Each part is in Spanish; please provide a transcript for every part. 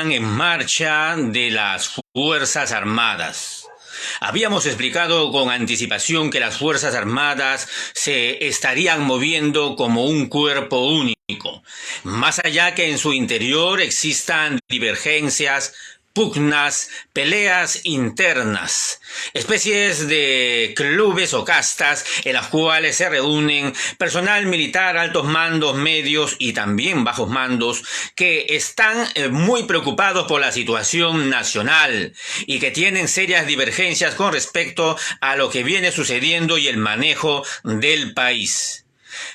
en marcha de las Fuerzas Armadas. Habíamos explicado con anticipación que las Fuerzas Armadas se estarían moviendo como un cuerpo único, más allá que en su interior existan divergencias, pugnas, peleas internas, especies de clubes o castas en las cuales se reúnen personal militar, altos mandos, medios y también bajos mandos que están muy preocupados por la situación nacional y que tienen serias divergencias con respecto a lo que viene sucediendo y el manejo del país.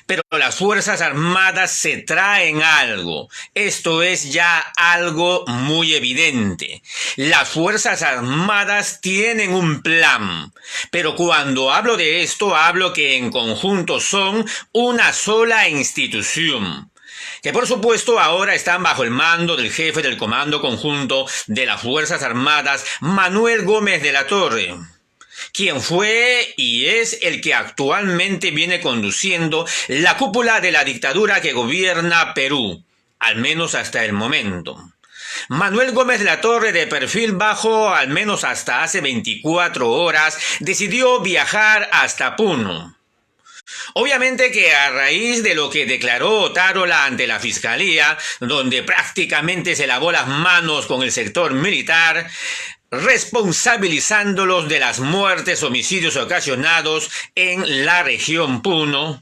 Pero las Fuerzas Armadas se traen algo. Esto es ya algo muy evidente. Las Fuerzas Armadas tienen un plan. Pero cuando hablo de esto, hablo que en conjunto son una sola institución, que por supuesto ahora están bajo el mando del jefe del Comando Conjunto de las Fuerzas Armadas, Manuel Gómez de la Torre, quien fue y es el que actualmente viene conduciendo la cúpula de la dictadura que gobierna Perú, al menos hasta el momento. Manuel Gómez de la Torre, de perfil bajo, al menos hasta hace 24 horas, decidió viajar hasta Puno. Obviamente que a raíz de lo que declaró Otárola ante la Fiscalía, donde prácticamente se lavó las manos con el sector militar, responsabilizándolos de las muertes, homicidios ocasionados en la región Puno,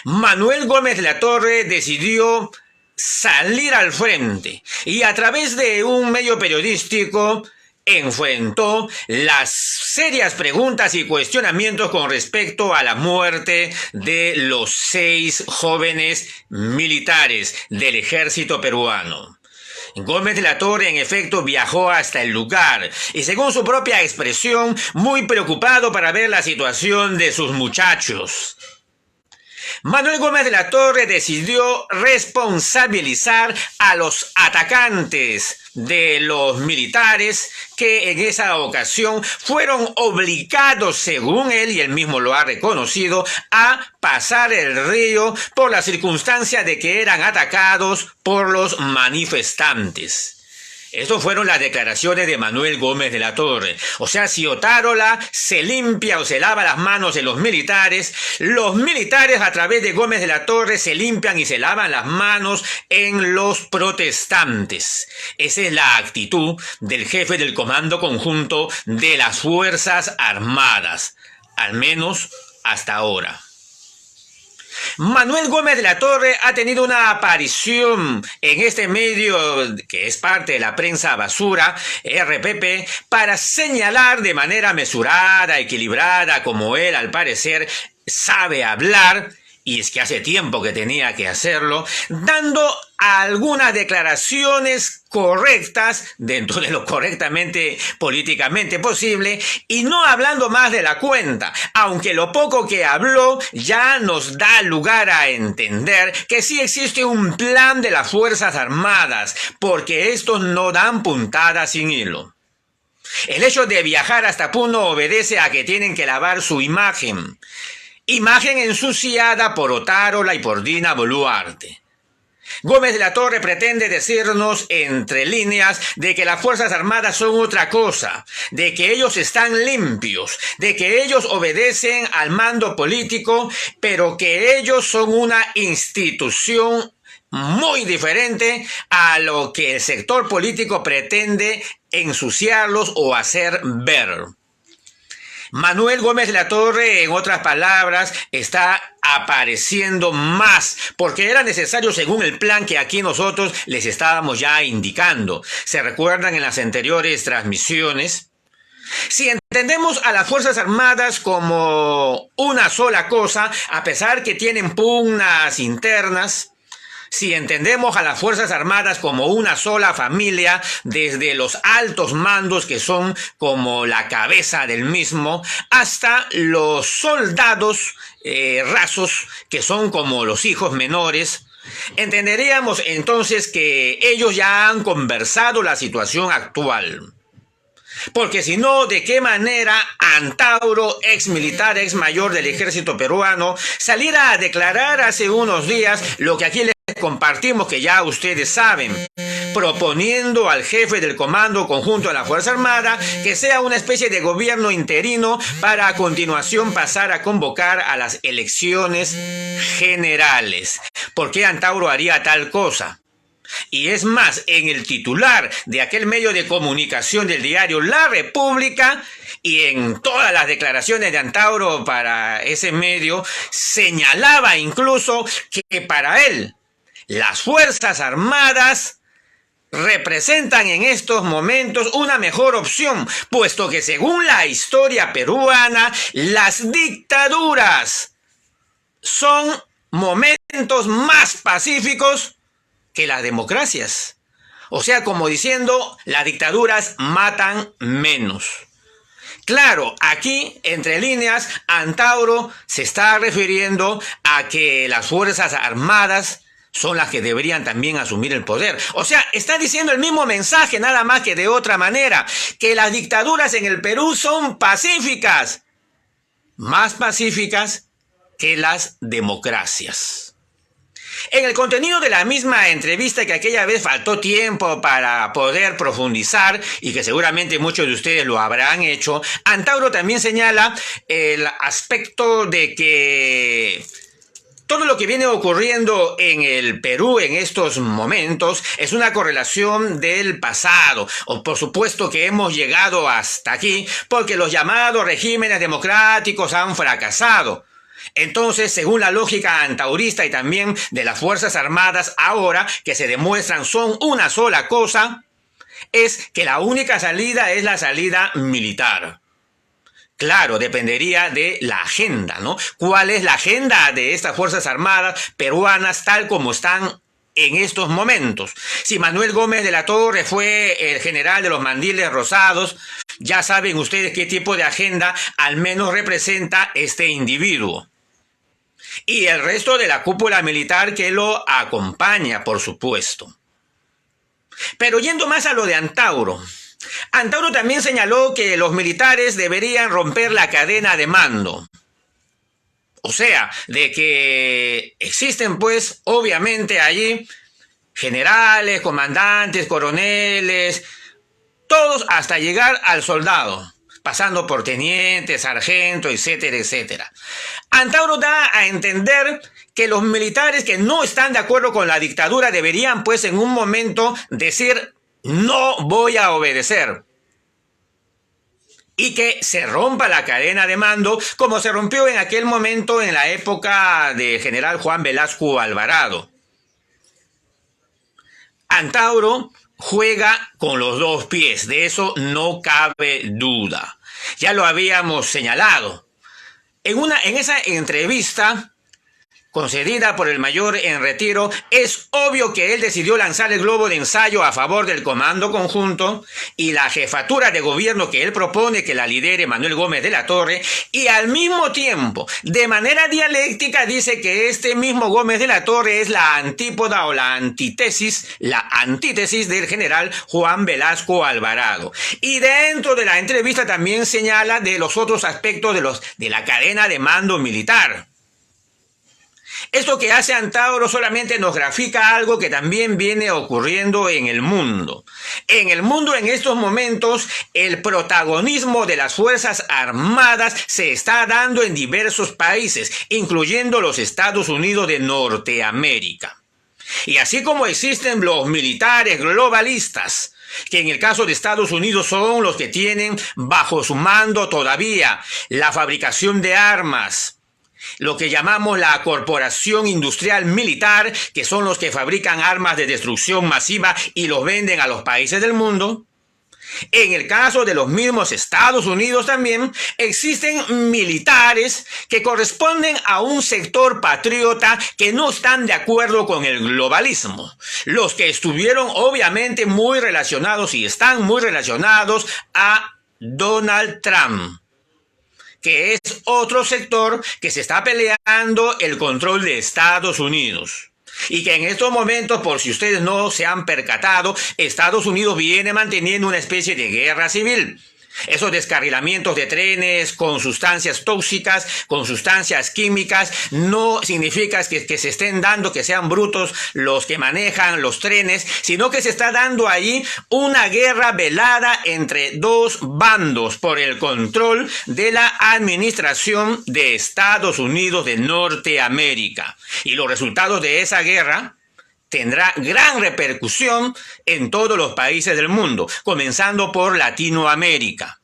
Manuel Gómez de la Torre decidió salir al frente y a través de un medio periodístico enfrentó las serias preguntas y cuestionamientos con respecto a la muerte de los 6 jóvenes militares del ejército peruano. Gómez de la Torre, en efecto, viajó hasta el lugar y, según su propia expresión, muy preocupado para ver la situación de sus muchachos. Manuel Gómez de la Torre decidió responsabilizar a los atacantes de los militares que en esa ocasión fueron obligados, según él, y él mismo lo ha reconocido, a pasar el río por la circunstancia de que eran atacados por los manifestantes. Estas fueron las declaraciones de Manuel Gómez de la Torre. O sea, si Otárola se limpia o se lava las manos de los militares a través de Gómez de la Torre se limpian y se lavan las manos en los protestantes. Esa es la actitud del jefe del Comando Conjunto de las Fuerzas Armadas, al menos hasta ahora. Manuel Gómez de la Torre ha tenido una aparición en este medio que es parte de la prensa basura, RPP, para señalar de manera mesurada, equilibrada, como él al parecer sabe hablar, y es que hace tiempo que tenía que hacerlo, dando algunas declaraciones correctas dentro de lo correctamente políticamente posible y no hablando más de la cuenta, aunque lo poco que habló ya nos da lugar a entender que sí existe un plan de las Fuerzas Armadas, porque estos no dan puntada sin hilo. El hecho de viajar hasta Puno obedece a que tienen que lavar su imagen ensuciada por Otárola y por Dina Boluarte. Gómez de la Torre pretende decirnos entre líneas de que las Fuerzas Armadas son otra cosa, de que ellos están limpios, de que ellos obedecen al mando político, pero que ellos son una institución muy diferente a lo que el sector político pretende ensuciarlos o hacer ver. Manuel Gómez de la Torre, en otras palabras, está apareciendo más, porque era necesario según el plan que aquí nosotros les estábamos ya indicando. ¿Se recuerdan en las anteriores transmisiones? Si entendemos a las Fuerzas Armadas como una sola cosa, a pesar que tienen pugnas internas, si entendemos a las Fuerzas Armadas como una sola familia, desde los altos mandos que son como la cabeza del mismo, hasta los soldados rasos que son como los hijos menores, entenderíamos entonces que ellos ya han conversado la situación actual. Porque si no, ¿de qué manera Antauro, ex militar, ex mayor del ejército peruano, saliera a declarar hace unos días lo que aquí les compartimos, que ya ustedes saben? proponiendo al jefe del Comando Conjunto de la Fuerza Armada que sea una especie de gobierno interino para a continuación pasar a convocar a las elecciones generales. ¿Por qué Antauro haría tal cosa? Y es más, en el titular de aquel medio de comunicación del diario La República y en todas las declaraciones de Antauro para ese medio, señalaba incluso que para él las Fuerzas Armadas representan en estos momentos una mejor opción, puesto que según la historia peruana, las dictaduras son momentos más pacíficos que las democracias. O sea, como diciendo, las dictaduras matan menos. Claro, aquí, entre líneas, Antauro se está refiriendo a que las Fuerzas Armadas son las que deberían también asumir el poder. O sea, está diciendo el mismo mensaje, nada más que de otra manera, que las dictaduras en el Perú son pacíficas, más pacíficas que las democracias. En el contenido de la misma entrevista, que aquella vez faltó tiempo para poder profundizar y que seguramente muchos de ustedes lo habrán hecho, Antauro también señala el aspecto de que todo lo que viene ocurriendo en el Perú en estos momentos es una correlación del pasado. O por supuesto que hemos llegado hasta aquí porque los llamados regímenes democráticos han fracasado. Entonces, según la lógica antaurista y también de las Fuerzas Armadas, ahora que se demuestran son una sola cosa, es que la única salida es la salida militar. Claro, dependería de la agenda, ¿no? ¿Cuál es la agenda de estas Fuerzas Armadas peruanas tal como están en estos momentos? Si Manuel Gómez de la Torre fue el general de los mandiles rosados, ya saben ustedes qué tipo de agenda al menos representa este individuo. Y el resto de la cúpula militar que lo acompaña, por supuesto. Pero yendo más a lo de Antauro, Antauro también señaló que los militares deberían romper la cadena de mando. O sea, de que existen pues obviamente allí generales, comandantes, coroneles, todos hasta llegar al soldado, pasando por teniente, sargento, etcétera, etcétera. Antauro da a entender que los militares que no están de acuerdo con la dictadura deberían pues en un momento decir no voy a obedecer. Y que se rompa la cadena de mando como se rompió en aquel momento en la época del general Juan Velasco Alvarado. Antauro juega con los dos pies, de eso no cabe duda. Ya lo habíamos señalado. En esa entrevista concedida por el mayor en retiro, es obvio que él decidió lanzar el globo de ensayo a favor del Comando Conjunto y la jefatura de gobierno que él propone que la lidere Manuel Gómez de la Torre, y al mismo tiempo, de manera dialéctica, dice que este mismo Gómez de la Torre es la antípoda o la antítesis del general Juan Velasco Alvarado. Y dentro de la entrevista también señala de los otros aspectos de la cadena de mando militar. Esto que hace Antauro solamente nos grafica algo que también viene ocurriendo en el mundo. En el mundo en estos momentos, el protagonismo de las Fuerzas Armadas se está dando en diversos países, incluyendo los Estados Unidos de Norteamérica. Y así como existen los militares globalistas, que en el caso de Estados Unidos son los que tienen bajo su mando todavía la fabricación de armas, lo que llamamos la Corporación Industrial Militar, que son los que fabrican armas de destrucción masiva y los venden a los países del mundo. En el caso de los mismos Estados Unidos también existen militares que corresponden a un sector patriota que no están de acuerdo con el globalismo. Los que estuvieron obviamente muy relacionados y están muy relacionados a Donald Trump, que es otro sector que se está peleando el control de Estados Unidos. Y que en estos momentos, por si ustedes no se han percatado, Estados Unidos viene manteniendo una especie de guerra civil. Esos descarrilamientos de trenes con sustancias tóxicas, con sustancias químicas, no significa que se estén dando, que sean brutos los que manejan los trenes, sino que se está dando ahí una guerra velada entre dos bandos por el control de la administración de Estados Unidos de Norteamérica. Y los resultados de esa guerra tendrá gran repercusión en todos los países del mundo, comenzando por Latinoamérica.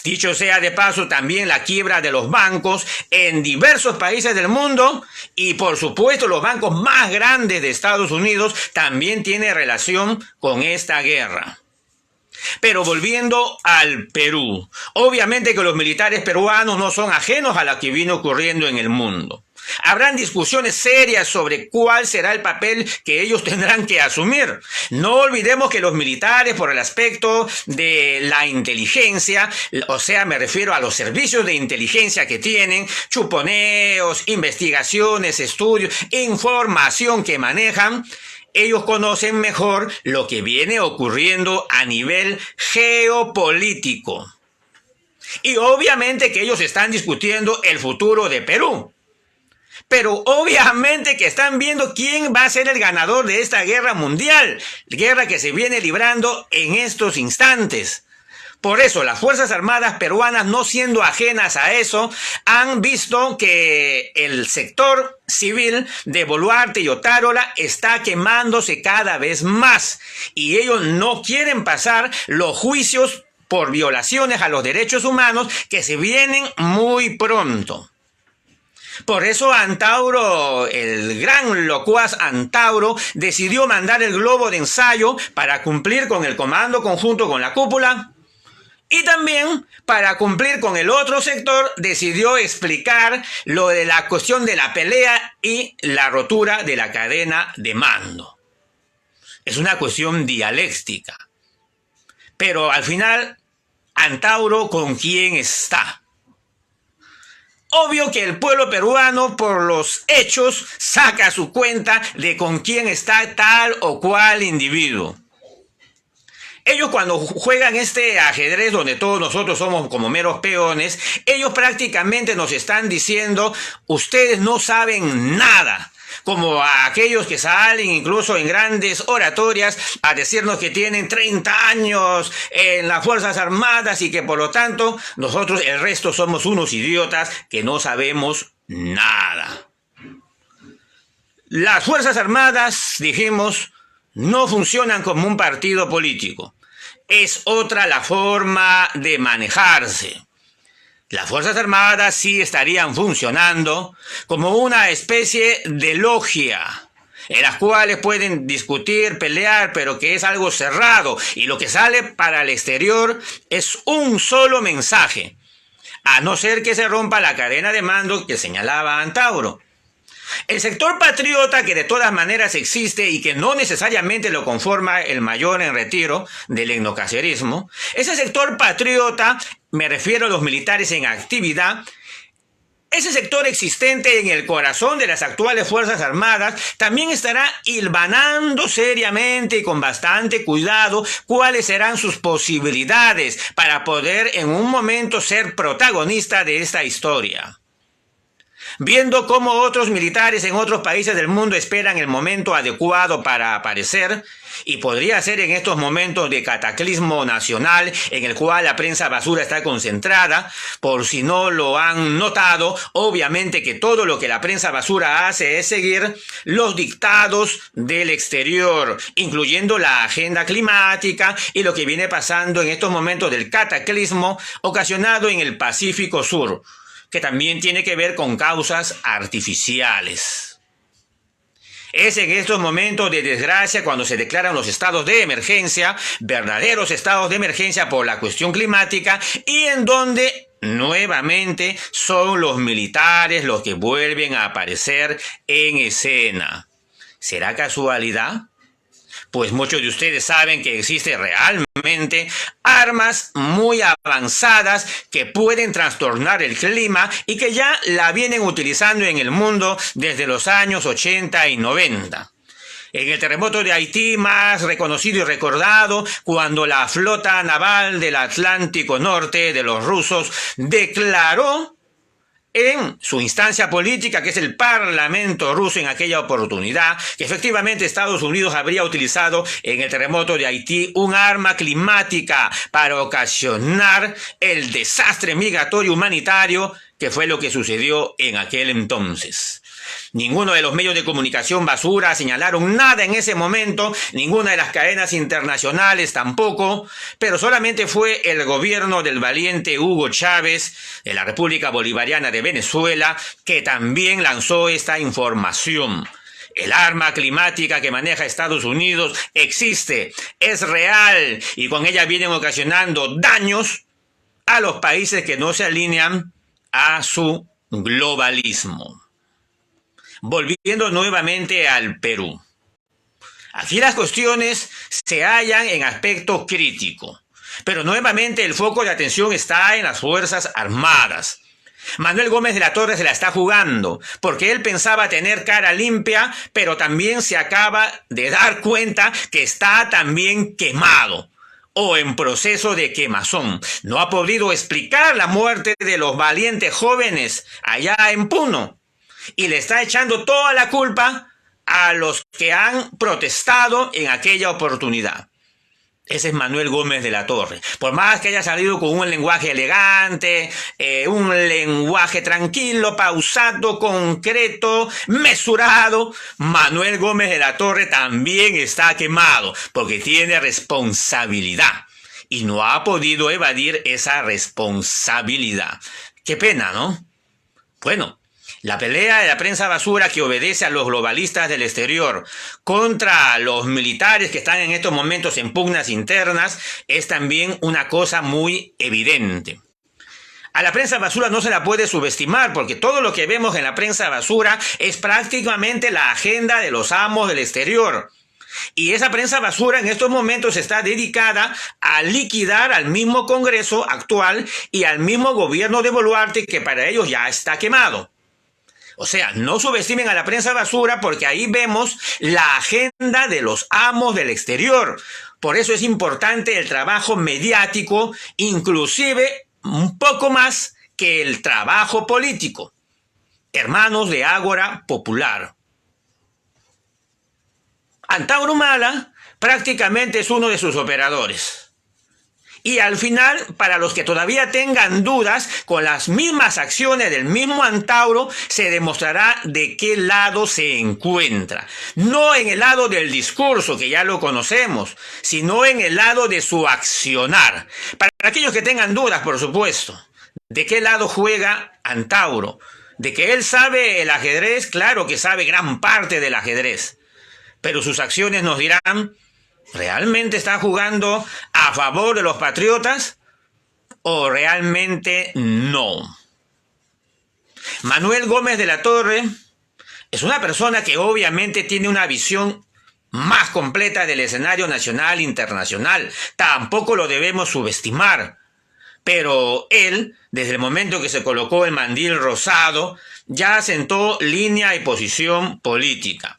Dicho sea de paso, también la quiebra de los bancos en diversos países del mundo y, por supuesto, los bancos más grandes de Estados Unidos también tiene relación con esta guerra. Pero volviendo al Perú, obviamente que los militares peruanos no son ajenos a lo que viene ocurriendo en el mundo. Habrán discusiones serias sobre cuál será el papel que ellos tendrán que asumir. No olvidemos que los militares, por el aspecto de la inteligencia, o sea, me refiero a los servicios de inteligencia que tienen, chuponeos, investigaciones, estudios, información que manejan, ellos conocen mejor lo que viene ocurriendo a nivel geopolítico. Y obviamente que ellos están discutiendo el futuro de Perú. Pero obviamente que están viendo quién va a ser el ganador de esta guerra mundial, guerra que se viene librando en estos instantes. Por eso, las Fuerzas Armadas peruanas, no siendo ajenas a eso, han visto que el sector civil de Boluarte y Otárola está quemándose cada vez más. Y ellos no quieren pasar los juicios por violaciones a los derechos humanos que se vienen muy pronto. Por eso Antauro, el gran locuaz Antauro, decidió mandar el globo de ensayo para cumplir con el comando conjunto con la cúpula y también para cumplir con el otro sector decidió explicar lo de la cuestión de la pelea y la rotura de la cadena de mando. Es una cuestión dialéctica. Pero al final, Antauro, ¿con quién está? Obvio que el pueblo peruano, por los hechos, saca su cuenta de con quién está tal o cual individuo. Ellos, cuando juegan este ajedrez donde todos nosotros somos como meros peones, ellos prácticamente nos están diciendo: ustedes no saben nada. Como a aquellos que salen incluso en grandes oratorias a decirnos que tienen 30 años en las Fuerzas Armadas y que por lo tanto nosotros el resto somos unos idiotas que no sabemos nada. Las Fuerzas Armadas, dijimos, no funcionan como un partido político. Es otra la forma de manejarse. Las Fuerzas Armadas sí estarían funcionando como una especie de logia, en las cuales pueden discutir, pelear, pero que es algo cerrado, y lo que sale para el exterior es un solo mensaje, a no ser que se rompa la cadena de mando que señalaba Antauro. El sector patriota, que de todas maneras existe y que no necesariamente lo conforma el mayor en retiro del etnocacerismo, ese sector patriota, me refiero a los militares en actividad, ese sector existente en el corazón de las actuales Fuerzas Armadas también estará hilvanando seriamente y con bastante cuidado cuáles serán sus posibilidades para poder en un momento ser protagonista de esta historia. Viendo cómo otros militares en otros países del mundo esperan el momento adecuado para aparecer, y podría ser en estos momentos de cataclismo nacional en el cual la prensa basura está concentrada, por si no lo han notado, obviamente que todo lo que la prensa basura hace es seguir los dictados del exterior, incluyendo la agenda climática y lo que viene pasando en estos momentos del cataclismo ocasionado en el Pacífico Sur, que también tiene que ver con causas artificiales. Es en estos momentos de desgracia cuando se declaran los estados de emergencia, verdaderos estados de emergencia por la cuestión climática, y en donde nuevamente son los militares los que vuelven a aparecer en escena. ¿Será casualidad? Pues muchos de ustedes saben que existe realmente armas muy avanzadas que pueden trastornar el clima y que ya la vienen utilizando en el mundo desde los años 80 y 90. En el terremoto de Haití, más reconocido y recordado, cuando la flota naval del Atlántico Norte de los rusos declaró en su instancia política, que es el Parlamento ruso en aquella oportunidad, que efectivamente Estados Unidos habría utilizado en el terremoto de Haití un arma climática para ocasionar el desastre migratorio humanitario que fue lo que sucedió en aquel entonces. Ninguno de los medios de comunicación basura señalaron nada en ese momento, ninguna de las cadenas internacionales tampoco, pero solamente fue el gobierno del valiente Hugo Chávez de la República Bolivariana de Venezuela que también lanzó esta información. El arma climática que maneja Estados Unidos existe, es real y con ella vienen ocasionando daños a los países que no se alinean a su globalismo. Volviendo nuevamente al Perú. Aquí las cuestiones se hallan en aspecto crítico, pero nuevamente el foco de atención está en las Fuerzas Armadas. Manuel Gómez de la Torre se la está jugando, porque él pensaba tener cara limpia, pero también se acaba de dar cuenta que está también quemado, o en proceso de quemazón. No ha podido explicar la muerte de los valientes jóvenes allá en Puno, y le está echando toda la culpa a los que han protestado en aquella oportunidad. Ese es Manuel Gómez de la Torre. Por más que haya salido con un lenguaje elegante, un lenguaje tranquilo, pausado, concreto, mesurado, Manuel Gómez de la Torre también está quemado porque tiene responsabilidad y no ha podido evadir esa responsabilidad. Qué pena, ¿no? Bueno, la pelea de la prensa basura que obedece a los globalistas del exterior contra los militares que están en estos momentos en pugnas internas es también una cosa muy evidente. A la prensa basura no se la puede subestimar porque todo lo que vemos en la prensa basura es prácticamente la agenda de los amos del exterior. Y esa prensa basura en estos momentos está dedicada a liquidar al mismo Congreso actual y al mismo gobierno de Boluarte que para ellos ya está quemado. O sea, no subestimen a la prensa basura porque ahí vemos la agenda de los amos del exterior. Por eso es importante el trabajo mediático, inclusive un poco más que el trabajo político. Hermanos de Ágora Popular. Antauro Humala prácticamente es uno de sus operadores. Y al final, para los que todavía tengan dudas, con las mismas acciones del mismo Antauro, se demostrará de qué lado se encuentra. No en el lado del discurso, que ya lo conocemos, sino en el lado de su accionar. Para aquellos que tengan dudas, por supuesto, ¿de qué lado juega Antauro? ¿De que él sabe el ajedrez? Claro que sabe gran parte del ajedrez. Pero sus acciones nos dirán, ¿realmente está jugando a favor de los patriotas o realmente no? Manuel Gómez de la Torre es una persona que obviamente tiene una visión más completa del escenario nacional e internacional. Tampoco lo debemos subestimar. Pero él, desde el momento que se colocó el mandil rosado, ya sentó línea y posición política.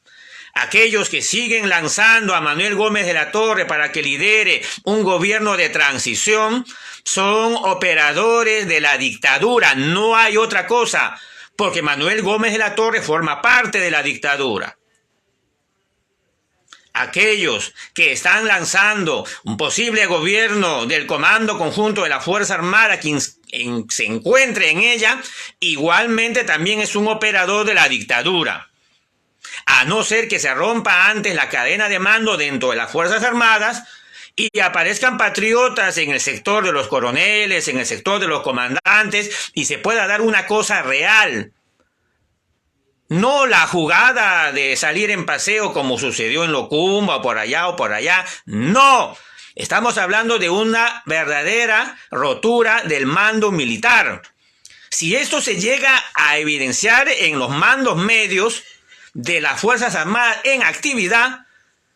Aquellos que siguen lanzando a Manuel Gómez de la Torre para que lidere un gobierno de transición son operadores de la dictadura, no hay otra cosa, porque Manuel Gómez de la Torre forma parte de la dictadura. Aquellos que están lanzando un posible gobierno del Comando Conjunto de la Fuerza Armada, quien se encuentre en ella, igualmente también es un operador de la dictadura. A no ser que se rompa antes la cadena de mando dentro de las Fuerzas Armadas y aparezcan patriotas en el sector de los coroneles, en el sector de los comandantes y se pueda dar una cosa real. No la jugada de salir en paseo como sucedió en Locumba o por allá, no. Estamos hablando de una verdadera rotura del mando militar. Si esto se llega a evidenciar en los mandos medios de las Fuerzas Armadas en actividad,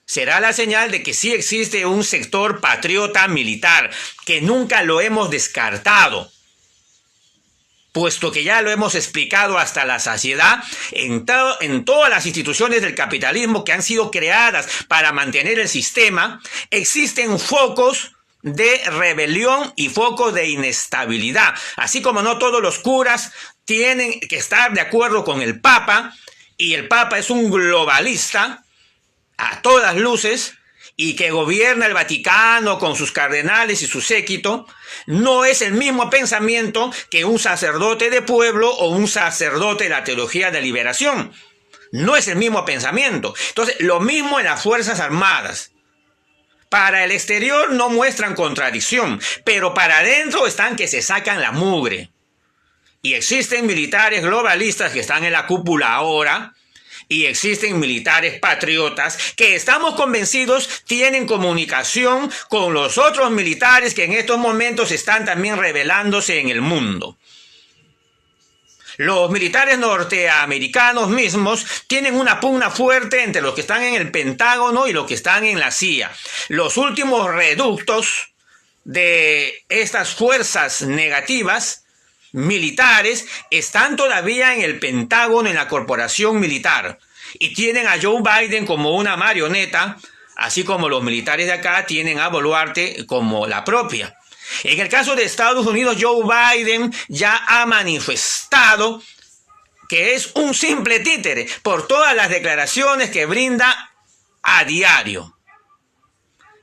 será la señal de que sí existe un sector patriota militar, que nunca lo hemos descartado. puesto que ya lo hemos explicado hasta la saciedad, en todas las instituciones del capitalismo que han sido creadas para mantener el sistema, existen focos de rebelión y focos de inestabilidad. Así como no todos los curas tienen que estar de acuerdo con el Papa, y el Papa es un globalista a todas luces, y que gobierna el Vaticano con sus cardenales y su séquito, no es el mismo pensamiento que un sacerdote de pueblo o un sacerdote de la teología de liberación. No es el mismo pensamiento. Entonces, lo mismo en las Fuerzas Armadas. Para el exterior no muestran contradicción, pero para adentro están que se sacan la mugre. Y existen militares globalistas que están en la cúpula ahora, y existen militares patriotas que estamos convencidos tienen comunicación con los otros militares que en estos momentos están también rebelándose en el mundo. Los militares norteamericanos mismos tienen una pugna fuerte entre los que están en el Pentágono y los que están en la CIA. Los últimos reductos de estas fuerzas negativas militares están todavía en el Pentágono, en la corporación militar, y tienen a Joe Biden como una marioneta, así como los militares de acá tienen a Boluarte como la propia. En el caso de Estados Unidos, Joe Biden ya ha manifestado que es un simple títere por todas las declaraciones que brinda a diario.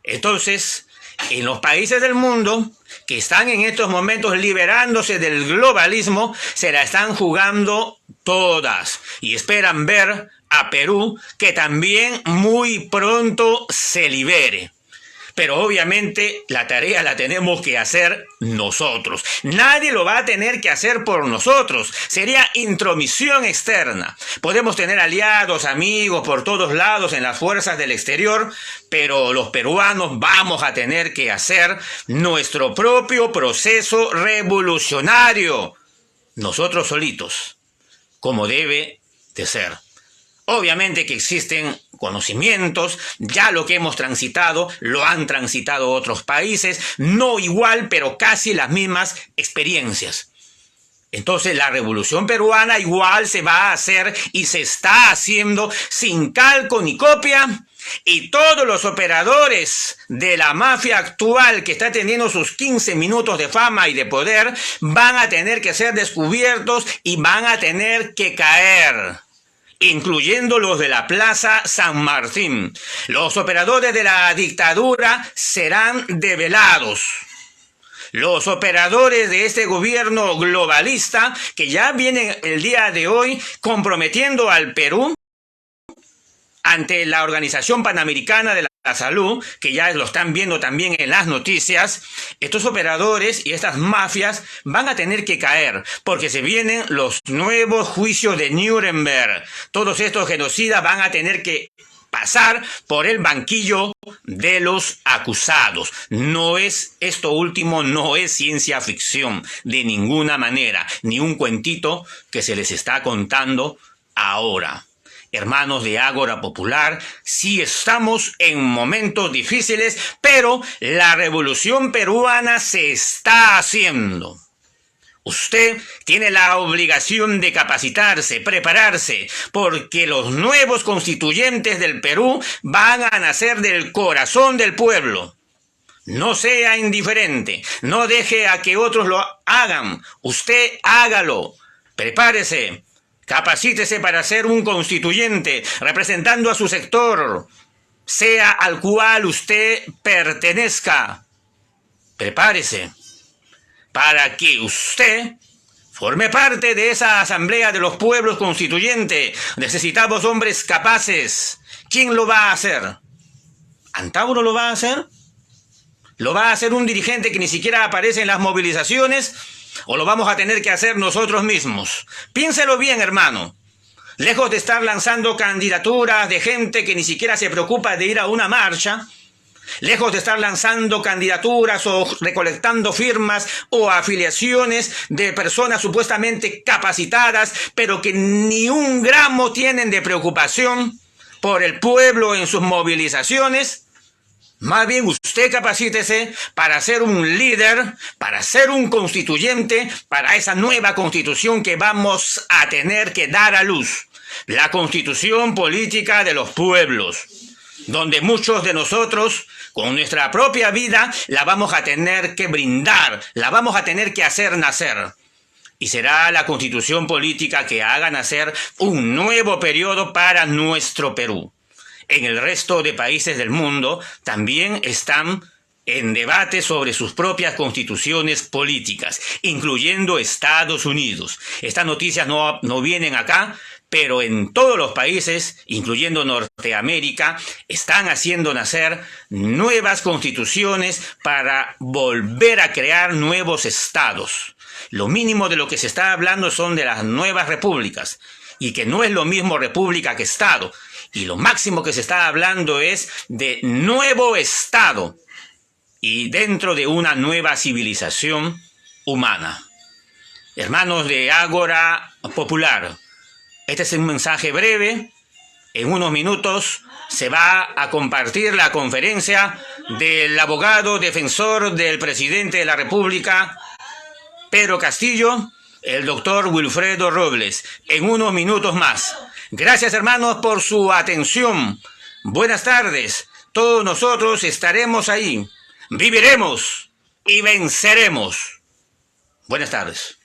Entonces, en los países del mundo que están en estos momentos liberándose del globalismo, se la están jugando todas y esperan ver a Perú que también muy pronto se libere. Pero obviamente la tarea la tenemos que hacer nosotros. Nadie lo va a tener que hacer por nosotros. Sería intromisión externa. Podemos tener aliados, amigos por todos lados en las fuerzas del exterior, pero los peruanos vamos a tener que hacer nuestro propio proceso revolucionario. Nosotros solitos, como debe de ser. Obviamente que existen conocimientos, ya lo que hemos transitado, lo han transitado otros países, no igual, pero casi las mismas experiencias. Entonces la revolución peruana igual se va a hacer y se está haciendo sin calco ni copia, y todos los operadores de la mafia actual que está teniendo sus 15 minutos de fama y de poder van a tener que ser descubiertos y van a tener que caer, incluyendo los de la Plaza San Martín. Los operadores de la dictadura serán develados. Los operadores de este gobierno globalista que ya vienen el día de hoy comprometiendo al Perú ante la Organización Panamericana de la Salud, que ya lo están viendo también en las noticias, estos operadores y estas mafias van a tener que caer, porque se vienen los nuevos juicios de Nuremberg. Todos estos genocidas van a tener que pasar por el banquillo de los acusados. Esto último no es ciencia ficción de ninguna manera, ni un cuentito que se les está contando ahora. Hermanos de Ágora Popular, sí estamos en momentos difíciles, pero la revolución peruana se está haciendo. Usted tiene la obligación de capacitarse, prepararse, porque los nuevos constituyentes del Perú van a nacer del corazón del pueblo. No sea indiferente, no deje a que otros lo hagan, usted hágalo, prepárese. Capacítese para ser un constituyente, representando a su sector, sea al cual usted pertenezca. Prepárese para que usted forme parte de esa asamblea de los pueblos constituyentes. Necesitamos hombres capaces. ¿Quién lo va a hacer? ¿Antauro lo va a hacer? ¿Lo va a hacer un dirigente que ni siquiera aparece en las movilizaciones? ¿O lo vamos a tener que hacer nosotros mismos? Piénselo bien, hermano. Lejos de estar lanzando candidaturas de gente que ni siquiera se preocupa de ir a una marcha, lejos de estar lanzando candidaturas o recolectando firmas o afiliaciones de personas supuestamente capacitadas, pero que ni un gramo tienen de preocupación por el pueblo en sus movilizaciones, Más bien usted capacítese para ser un líder, para ser un constituyente, para esa nueva constitución que vamos a tener que dar a luz. La constitución política de los pueblos, donde muchos de nosotros, con nuestra propia vida, la vamos a tener que brindar, la vamos a tener que hacer nacer. Y será la constitución política que haga nacer un nuevo periodo para nuestro Perú. En el resto de países del mundo también están en debate sobre sus propias constituciones políticas, incluyendo Estados Unidos. Estas noticias no vienen acá, pero en todos los países, incluyendo Norteamérica, están haciendo nacer nuevas constituciones para volver a crear nuevos estados. Lo mínimo de lo que se está hablando son de las nuevas repúblicas, y que no es lo mismo república que estado. Y lo máximo que se está hablando es de nuevo estado, y dentro de una nueva civilización humana. Hermanos de Ágora Popular, este es un mensaje breve. En unos minutos se va a compartir la conferencia del abogado defensor del presidente de la República, Pedro Castillo, el doctor Wilfredo Robles, en unos minutos más. Gracias, hermanos, por su atención. Buenas tardes. Todos nosotros estaremos ahí. Viviremos y venceremos. Buenas tardes.